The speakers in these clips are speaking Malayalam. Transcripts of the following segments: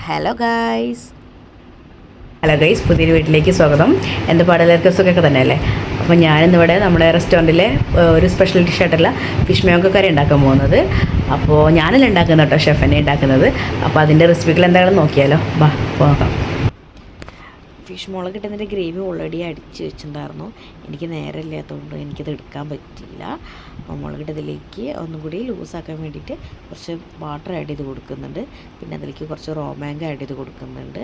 ഹലോ ഗൈസ്, പുതിയൊരു വീട്ടിലേക്ക് സ്വാഗതം. എൻ്റെ പാടെല്ലാവർക്കും സുഖമൊക്കെ തന്നെയല്ലേ? അപ്പോൾ ഞാനിന്നിവിടെ നമ്മുടെ റെസ്റ്റോറൻറ്റിലെ ഒരു സ്പെഷ്യൽ ഡിഷായിട്ടുള്ള ഫിഷ് മാംഗോ കറി ഉണ്ടാക്കാൻ പോകുന്നത്. അപ്പോൾ ഞാനല്ല ഉണ്ടാക്കുന്നത് കേട്ടോ, ഷെഫന്നെ ഉണ്ടാക്കുന്നത്. അപ്പോൾ അതിൻ്റെ റെസിപ്പികൾ എന്താണെന്ന് നോക്കിയാലോ, നോക്കാം. ഫിഷ് മുളക് ഇട്ടുന്നതിൻ്റെ ഗ്രേവി ഓൾറെഡി അടിച്ച് വെച്ചിട്ടുണ്ടായിരുന്നു. എനിക്ക് നേരമില്ലാത്തതുകൊണ്ട് എനിക്കത് എടുക്കാൻ പറ്റിയില്ല. അപ്പോൾ മുളകിട്ടതിലേക്ക് ഒന്നും കൂടി ലൂസാക്കാൻ വേണ്ടിയിട്ട് കുറച്ച് വാട്ടർ ആഡ് ചെയ്ത് കൊടുക്കുന്നുണ്ട്. പിന്നെ അതിലേക്ക് കുറച്ച് റോ മാംഗോ ആഡ് ചെയ്ത് കൊടുക്കുന്നുണ്ട്.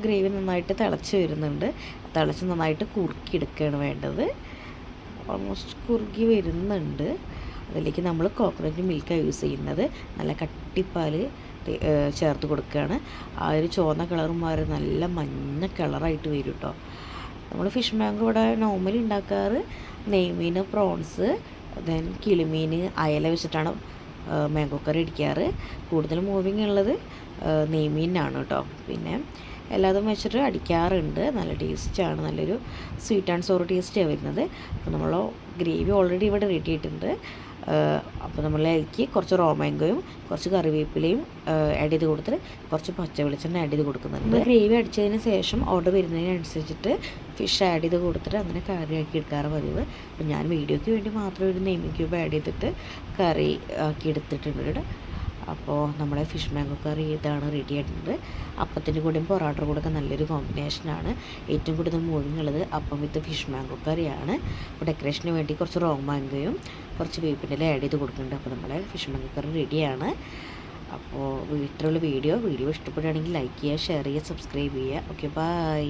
ഗ്രേവി നന്നായിട്ട് തിളച്ച് വരുന്നുണ്ട്. തിളച്ച് നന്നായിട്ട് കുറുക്കിയെടുക്കുകയാണ് വേണ്ടത്. ഓൾമോസ്റ്റ് കുറുകി വരുന്നുണ്ട്. അതിലേക്ക് നമ്മൾ കോക്കനട്ട് മിൽക്കാണ് യൂസ് ചെയ്യുന്നത്. നല്ല കട്ടിപ്പാൽ ചേർത്ത് കൊടുക്കുകയാണ്. ആ ഒരു ചുവന്ന കളറും മാറി നല്ല മഞ്ഞ കളറായിട്ട് വരും കേട്ടോ. നമ്മൾ ഫിഷ് മാംഗോ ഇവിടെ നോർമലി ഉണ്ടാക്കാറ് നെയ്മീൻ, പ്രോൺസ്, ദെൻ കിളിമീൻ, അയല വെച്ചിട്ടാണ് മാംഗോ കറി അടിക്കാറ്. കൂടുതൽ മൂവിങ് ഉള്ളത് നെയ്മീനാണ് കേട്ടോ. പിന്നെ എല്ലാതും വെച്ചിട്ട് അടിക്കാറുണ്ട്. നല്ല ടേസ്റ്റാണ്, നല്ലൊരു സ്വീറ്റ് ആൻഡ് സോർ ടേസ്റ്റാണ് വരുന്നത്. അപ്പോൾ നമ്മൾ ഗ്രേവി ഓൾറെഡി ഇവിടെ റെഡി ആയിട്ടുണ്ട്. അപ്പോൾ നമ്മളതിലേക്ക് കുറച്ച് റോ മാംഗോയും കുറച്ച് കറിവേപ്പിലയും ആഡ് ചെയ്ത് കൊടുത്തിട്ട് കുറച്ച് പച്ച വെളിച്ചെണ്ണ ആഡ് ചെയ്ത് കൊടുക്കുന്നുണ്ട്. ഗ്രേവി അടിച്ചതിന് ശേഷം ഓർഡർ വരുന്നതിനനുസരിച്ചിട്ട് ഫിഷ് ആഡ് ചെയ്ത് കൊടുത്തിട്ട് അങ്ങനെ കറി ആക്കി എടുക്കാറ് പതിവ്. അപ്പോൾ ഞാൻ വീഡിയോയ്ക്ക് വേണ്ടി മാത്രം ഒരു നെയ്മീൻ ക്യൂബ് ആഡ് ചെയ്തിട്ട് കറി ആക്കി എടുത്തിട്ടുണ്ട്. അപ്പോൾ നമ്മുടെ ഫിഷ് മാംഗോ കറി ഇതാണ് റെഡി ആയിട്ടുണ്ട്. അപ്പത്തിൻ്റെ കൂടെയും പൊറോട്ടയുടെ കൂടെയൊക്കെ നല്ലൊരു കോമ്പിനേഷനാണ്. ഏറ്റവും കൂടുതൽ മൂവിങ് ഉള്ളത് അപ്പം വിത്ത് ഫിഷ് മാംഗോ കറിയാണ്. അപ്പോൾ ഡെക്കറേഷന് വേണ്ടി കുറച്ച് റോ മാംഗോയും കുറച്ച് വേപ്പിൻ്റെ ഇല ആഡ് ചെയ്ത് കൊടുക്കുന്നുണ്ട്. അപ്പോൾ നമ്മുടെ ഫിഷ് മാംഗോ കറി റെഡിയാണ്. അപ്പോൾ വീട്ടിലുള്ള വീഡിയോ ഇഷ്ടപ്പെടുകയാണെങ്കിൽ ലൈക്ക് ചെയ്യുക, ഷെയർ ചെയ്യുക, സബ്സ്ക്രൈബ് ചെയ്യുക. Okay, by.